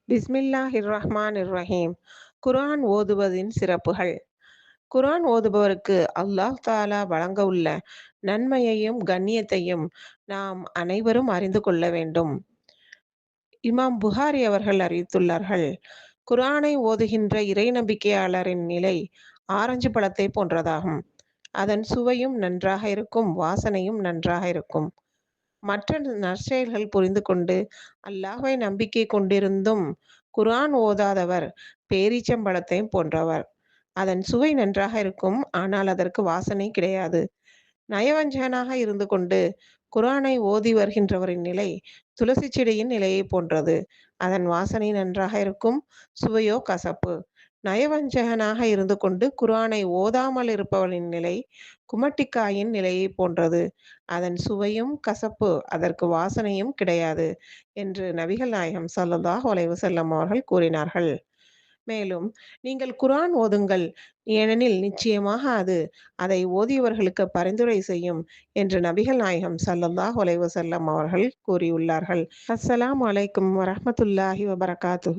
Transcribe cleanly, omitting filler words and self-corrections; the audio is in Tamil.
பிஸ்மில்லாஹிர் ரஹ்மானிர் ரஹீம். குர்ஆன் ஓதுவதின் சிறப்புகள். குர்ஆன் ஓதுபவருக்கு அல்லாஹ் தஆலா வழங்க உள்ள நன்மையையும், கண்ணியத்தையும் நாம் அனைவரும் அறிந்து கொள்ள வேண்டும். இமாம் புகாரி அவர்கள் அறிவித்துள்ளார்கள். குர்ஆனை ஓதுகின்ற இறை நம்பிக்கையாளரின் நிலை ஆரஞ்சு பழத்தை போன்றதாகும். அதன் சுவையும் நன்றாக இருக்கும், வாசனையும் நன்றாக இருக்கும். மற்ற நற்செயல்கள் புரிந்து கொண்டு அல்லாஹ்வை நம்பிக்கை கொண்டிருந்தும் குர்ஆன் ஓதாதவர் பேரீச்சம்பழத்தை போன்றவர். அதன் சுவை நன்றாக இருக்கும், ஆனால் அதற்கு வாசனை கிடையாது. நயவஞ்சகனாக இருந்து கொண்டு குர்ஆனை ஓதி வருகின்றவரின் நிலை துளசி செடியின் நிலையை போன்றது. அதன் வாசனை நன்றாக இருக்கும், சுவையோ கசப்பு. நயவஞ்சகனாக இருந்து கொண்டு குர்ஆனை ஓதாமல் இருப்பவரின் நிலை குமட்டிக்காயின் நிலையை போன்றது. அதன் சுவையும் கசப்பு, அதற்கு வாசனையும் கிடையாது என்று நபிகள் நாயகம் ஸல்லல்லாஹு அலைஹி வஸல்லம் அவர்கள் கூறினார்கள். மேலும், நீங்கள் குர்ஆன் ஓதுங்கள், ஏனெனில் நிச்சயமாக அது அதை ஓதியவர்களுக்கு பரிந்துரை செய்யும் என்று நபிகள் நாயகம் ஸல்லல்லாஹு அலைஹி வஸல்லம் அவர்கள் கூறியுள்ளார்கள். அஸ்ஸலாமு அலைக்கும் வரஹ்மத்துல்லாஹி வபரகாத்துஹு.